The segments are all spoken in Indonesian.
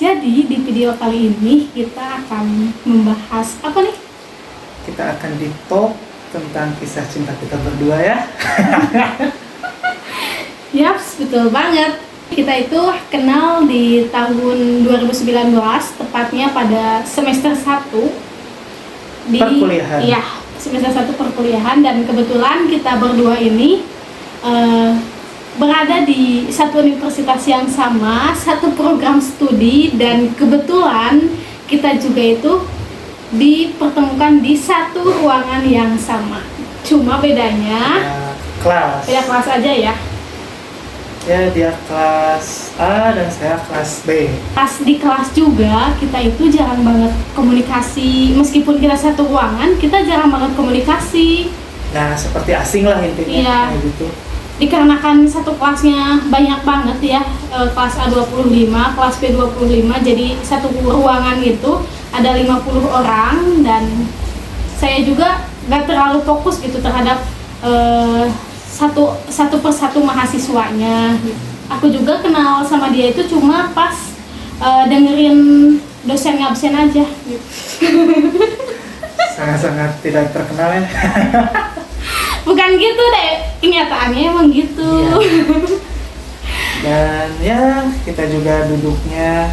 Jadi di video kali ini kita akan membahas apa nih? Kita akan di-talk tentang kisah cinta kita berdua ya. Yaps, betul banget. Kita itu kenal di tahun 2019, tepatnya pada semester 1 di Perkuliahan. Iya, semester 1 perkuliahan, dan kebetulan kita berdua ini berada di satu universitas yang sama, satu program studi, dan kebetulan kita juga itu dipertemukan di satu ruangan yang sama. Cuma bedanya Kelas. beda kelas aja ya. Ya, dia kelas A dan saya kelas B. Pas di kelas juga kita itu jarang banget komunikasi, meskipun kita satu ruangan kita jarang banget komunikasi. Nah, seperti asing lah intinya. Iya. Kayak gitu. Dikarenakan satu kelasnya banyak banget ya, kelas A 25, kelas B 25, jadi satu ruangan itu ada 50 orang, dan saya juga gak terlalu fokus gitu terhadap satu persatu mahasiswanya. Aku juga kenal sama dia itu cuma pas dengerin dosen ngabsen aja gitu. Sangat-sangat tidak terkenal ya. Bukan gitu deh, kenyataannya emang gitu. Iya. Dan ya, kita juga duduknya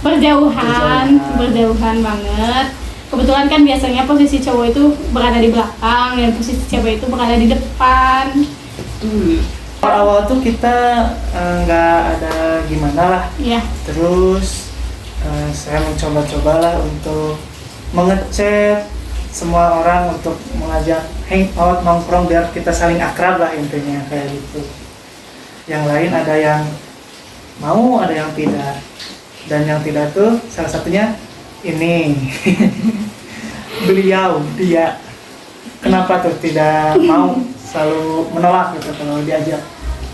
berjauhan banget. Kebetulan kan biasanya posisi cowok itu berada di belakang dan posisi cewek itu berada di depan. awal tuh kita nggak ada gimana lah. Iya. Terus saya mencoba-cobalah untuk mengechat semua orang untuk mengajak hangout, nongkrong biar kita saling akrab lah intinya kayak gitu. Yang lain ada yang mau, ada yang tidak. Dan yang tidak tuh salah satunya ini. Dia. Kenapa tuh tidak mau, selalu menolak gitu kalau diajak?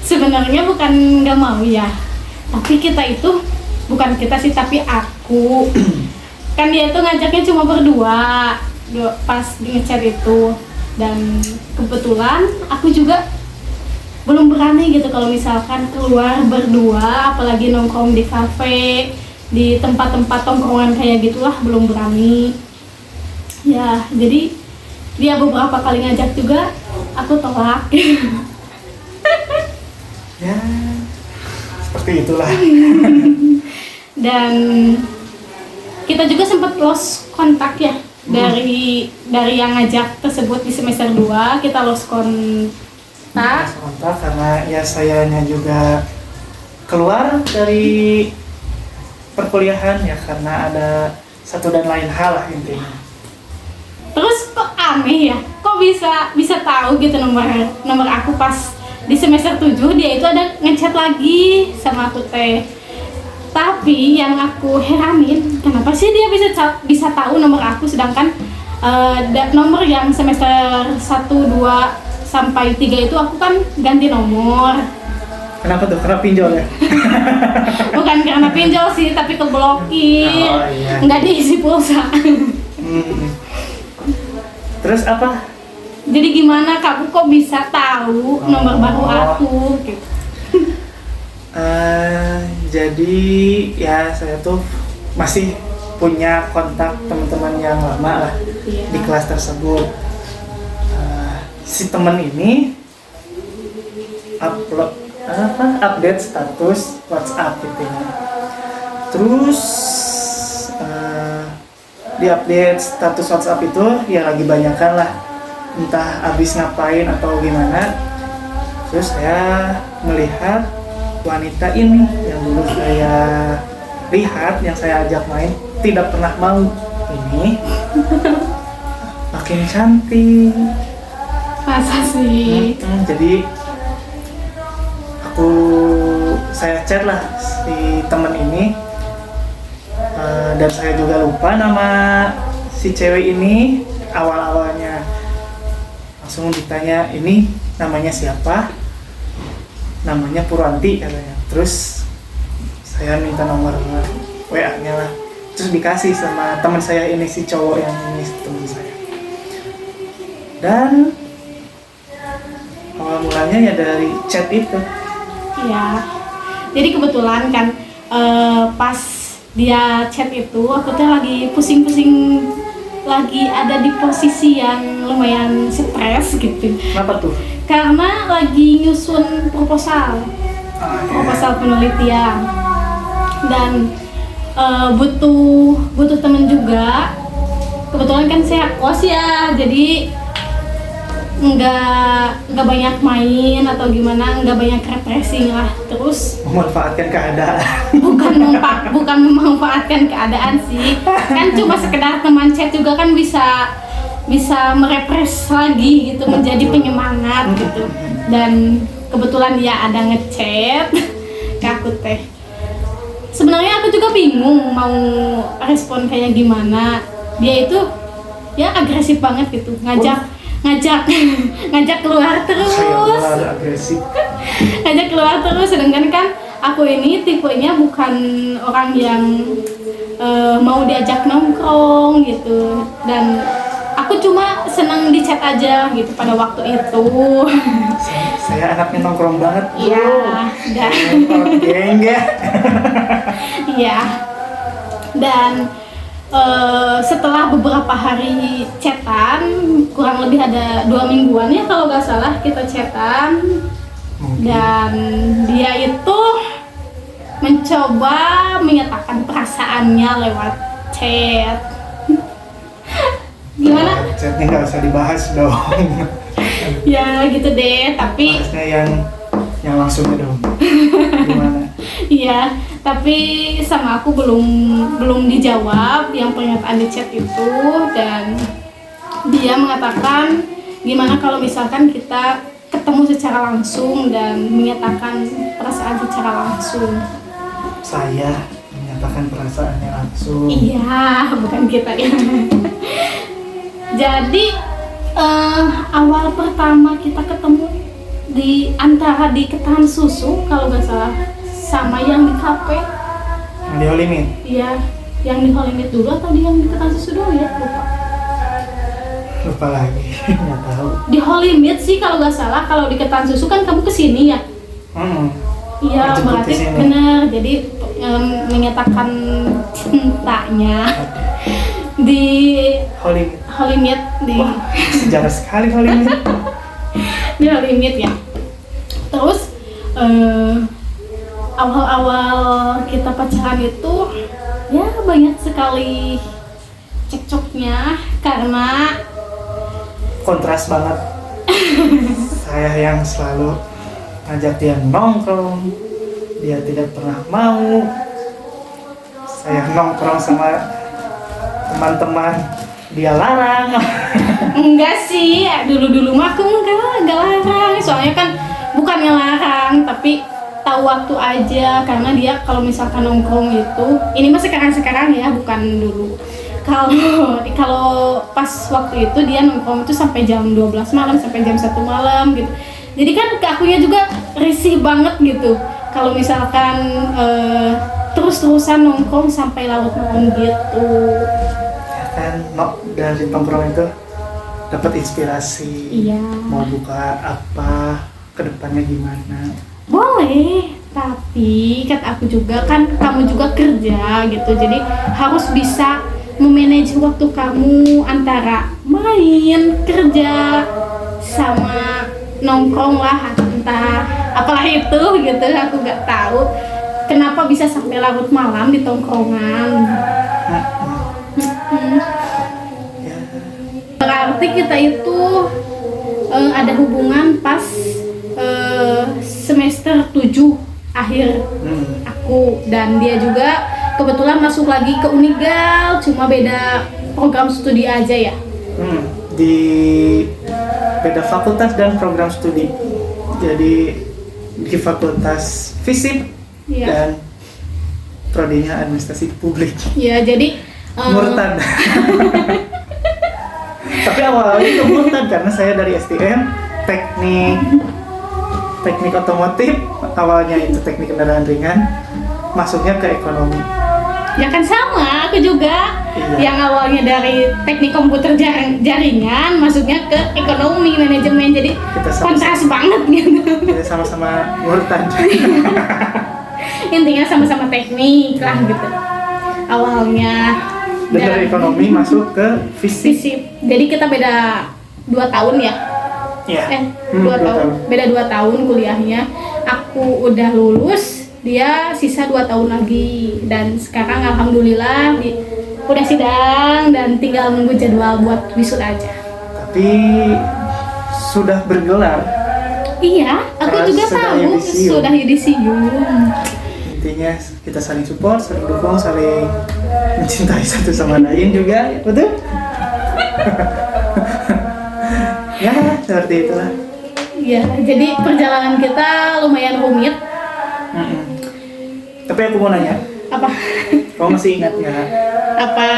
Sebenarnya bukan nggak mau ya, tapi kita itu, bukan kita sih, tapi aku. Kan dia itu ngajaknya cuma berdua pas di ngechat itu, dan kebetulan aku juga belum berani gitu kalau misalkan keluar berdua, apalagi nongkrong di kafe, di tempat-tempat tongkrongan kayak gitulah, belum berani ya. Jadi dia beberapa kali ngajak juga aku tolak. Ya, seperti itulah. Dan kita juga sempat lost kontak ya. Dari yang ngajak tersebut di semester 2 kita lost kontak. Karena ya sayanya juga keluar dari perkuliahan ya, karena ada satu dan lain hal lah intinya. Terus kok aneh ya, kok bisa tahu gitu nomor aku pas di semester 7 dia itu ada ngechat lagi sama aku teh. Tapi yang aku heranin, kenapa sih dia bisa tahu nomor aku, sedangkan nomor yang semester 1, 2 sampai 3 itu aku kan ganti nomor. Kenapa tuh? Karena pinjol ya? Bukan karena pinjol sih, tapi keblokir. Oh, iya. Nggak diisi pulsa. Terus apa? Jadi gimana kamu kok bisa tahu nomor baru aku gitu? Jadi ya saya tuh masih punya kontak teman-teman yang lama lah. Iya. Di kelas tersebut. Si teman ini update status WhatsApp gitu ya. Terus di update status WhatsApp itu ya lagi banyakan lah, entah abis ngapain atau gimana. Terus saya melihat wanita ini yang dulu saya lihat, yang saya ajak main, tidak pernah mau, ini makin cantik. Masa sih? Jadi saya chat lah si temen ini, dan saya juga lupa nama si cewek ini awal-awalnya. Langsung ditanya, ini namanya siapa? Namanya Purwanti katanya. Terus saya minta nomor WA-nya lah, terus dikasih sama teman saya ini, si cowok yang ini teman saya. Dan awal mulanya ya dari chat itu. Iya. Jadi kebetulan kan pas dia chat itu, aku tuh lagi pusing-pusing, lagi ada di posisi yang lumayan stres gitu. Kenapa tuh? Karena lagi nyusun proposal penelitian dan butuh temen juga. Kebetulan kan saya kos ya, jadi nggak banyak main atau gimana, nggak banyak refreshing lah. Terus Memanfaatkan keadaan. bukan memanfaatkan keadaan sih, kan cuma sekedar teman chat juga kan bisa merefresh lagi gitu, menjadi penyemangat gitu. Dan kebetulan dia ada ngechat ke aku teh. Sebenarnya aku juga bingung mau respon kayak gimana. Dia itu ya agresif banget gitu, ngajak keluar terus. Saya agresif. Ngajak keluar terus, sedangkan kan aku ini tipenya bukan orang yang mau diajak nongkrong gitu, dan aku cuma senang di chat aja gitu pada waktu itu. Saya anaknya nongkrong banget. Iya, dan Geng ya. iya. Dan setelah beberapa hari chatan, kurang lebih ada 2 mingguan ya kalau nggak salah kita chatan. Dan dia itu mencoba menyatakan perasaannya lewat chat. Gimana? Chatnya nggak usah dibahas dong. Ya gitu deh, tapi Bahasnya yang langsungnya dong. Gimana? iya, tapi sama aku belum dijawab yang pernyataan di chat itu. Dan dia mengatakan gimana kalau misalkan kita ketemu secara langsung dan menyatakan perasaan secara langsung. Saya menyatakan perasaannya langsung. Iya, bukan kita ya. Jadi awal pertama kita ketemu di Ketahan Susu kalau nggak salah, sama yang di kafe. Yang di Holimit. Iya, yang di Holimit dulu atau yang di Ketahan Susu dulu ya, Lupa lagi, nggak tahu. di Holimit sih kalau nggak salah. Kalau di Ketahan Susu kan kamu kesini ya. Iya, Dijemput berarti kesini. benar. Jadi menyatakan cintanya di Holimit. Holimit di Wah, sejarah sekali Holimit. di Holimit ya. Terus awal-awal kita pacaran itu ya banyak sekali cekcoknya karena Kontras banget. Saya yang selalu ngajak dia nongkrong, dia tidak pernah mau. Saya nongkrong sama teman-teman, dia larang. enggak sih, dulu mah aku enggak larang. Soalnya kan bukannya larang, tapi tahu waktu aja. Karena dia kalau misalkan nongkrong itu, ini mah sekarang ya, bukan dulu. Kalau pas waktu itu dia nongkrong itu sampai jam 12 malam, sampai jam 1 malam gitu. Jadi kan ke akunya juga risih banget gitu. Kalau misalkan terus-terusan nongkrong sampai larut malam gitu. Ya kan, dari nongkrong itu dapat inspirasi. Iya. Mau buka apa, kedepannya gimana? Boleh, tapi kan aku juga kan kamu juga kerja gitu, jadi harus bisa memanage waktu kamu antara main, kerja, sama nongkrong lah, entah apalah itu gitu. Aku nggak tahu kenapa bisa sampai larut malam di tongkrongan. Ya, Berarti kita itu ada hubungan pas semester 7 akhir aku, dan dia juga kebetulan masuk lagi ke Unigal, cuma beda program studi aja ya. Di beda fakultas dan program studi. Jadi di fakultas fisip Iya. dan prodinya administrasi publik. Ya, jadi Murtad. Tapi awalnya itu murtad karena saya dari STM teknik otomotif, awalnya itu teknik kendaraan ringan, masuknya ke ekonomi. ya kan sama, aku juga. Iya. Yang awalnya dari teknik komputer jaringan, masuknya ke ekonomi manajemen, jadi Kita sama-sama. kontras banget gitu. Kita sama-sama murtad. Intinya sama-sama teknik lah gitu. awalnya. Dan dari ekonomi masuk ke fisik. fisip. Jadi kita beda 2 tahun ya. Iya. 2 tahun. Beda 2 tahun kuliahnya. Aku udah lulus, dia sisa 2 tahun lagi. Dan sekarang alhamdulillah udah sidang dan tinggal nunggu jadwal buat wisuda aja. Tapi sudah bergelar. Iya, aku juga Sudah tahu yudisium. sudah yudisium. Intinya kita saling support, saling dukung, saling mencintai satu sama lain juga, betul? Ya, seperti itulah. Iya, jadi perjalanan kita lumayan rumit. Mm-mm. Tapi aku mau nanya, Apa? kamu masih ingat nggak Apa?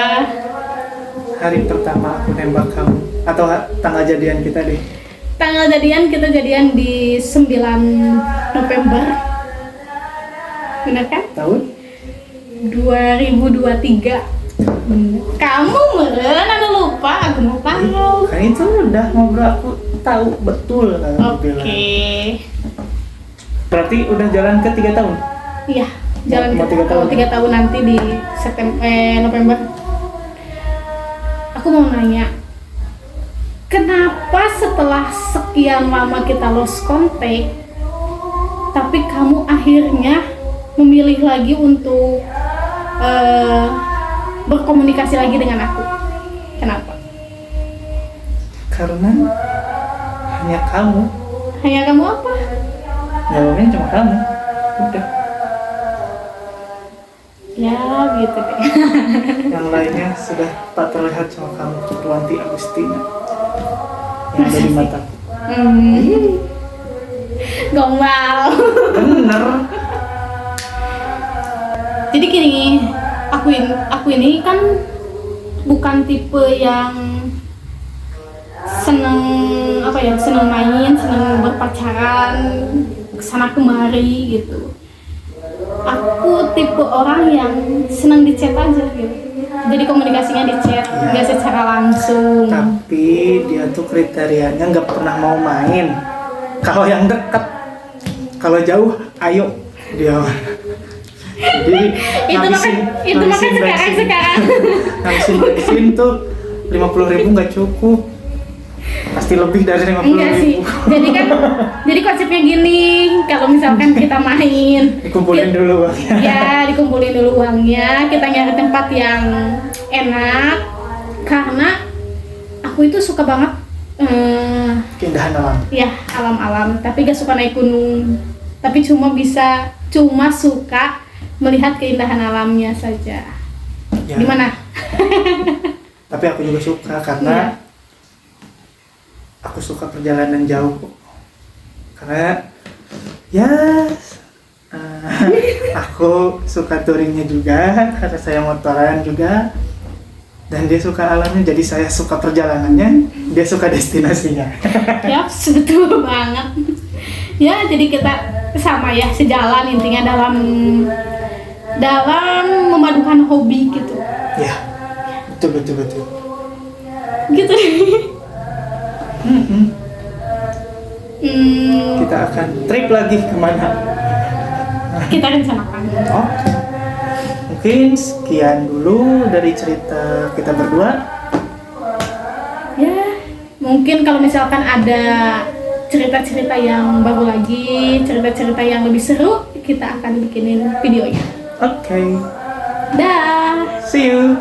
hari pertama aku nembak kamu? Atau tanggal jadian kita deh? Tanggal jadian kita jadian di 9 November. Benar kan? Tahun? 2023. Bener. Kamu meren, aku lupa, aku mau tahu. Kan itu udah ngobrol, aku tahu betul kalau aku Oke. bilang. Berarti udah jalan ke 3 tahun? Iya, jalan Mau ke 3 tahun. 3 tahun nanti di November. Aku mau nanya, kenapa setelah sekian lama kita lost contact, tapi kamu akhirnya memilih lagi untuk berkomunikasi lagi dengan aku? Kenapa? Karena hanya kamu. Hanya kamu apa? Jawabnya cuma kamu. Udah. Ya gitu deh. Yang lainnya sudah tak terlihat sama kamu, Ruanti Agustina yang ada di mataku. Gombal. Bener. Jadi gini, aku ini kan bukan tipe yang seneng seneng main, seneng berpacaran kesana kemari gitu. Aku tipe orang yang seneng di chat aja gitu. Jadi komunikasinya di chat, nggak secara langsung. Tapi dia tuh kriterianya nggak pernah mau main. Kalau yang dekat, kalau jauh, ayo dia. Jadi itu makan sekarang. ngabisin bensin tuh 50.000 nggak cukup, pasti lebih dari 50.000. Enggak sih. Jadi konsepnya gini, kalau misalkan kita main, Dikumpulin dulu uangnya. ya dikumpulin dulu uangnya, kita nyari tempat yang enak, karena aku itu suka banget Keindahan alam. ya alam-alam, tapi gak suka naik gunung, tapi cuma suka melihat keindahan alamnya saja. Ya. Gimana? Tapi aku juga suka karena aku suka perjalanan jauh. Karena ya aku suka touringnya juga karena saya motoran juga, dan dia suka alamnya, jadi saya suka perjalanannya, dia suka destinasinya. Ya, betul banget. Ya, jadi kita sama ya, sejalan intinya dalam memadukan hobi gitu. Ya, betul. Gitu. Kita akan trip lagi kemana? Kita rencanakan. Oke. Mungkin sekian dulu dari cerita kita berdua. Ya, mungkin kalau misalkan ada cerita-cerita yang baru lagi, cerita-cerita yang lebih seru, kita akan bikinin videonya. Oke. Dah. See you.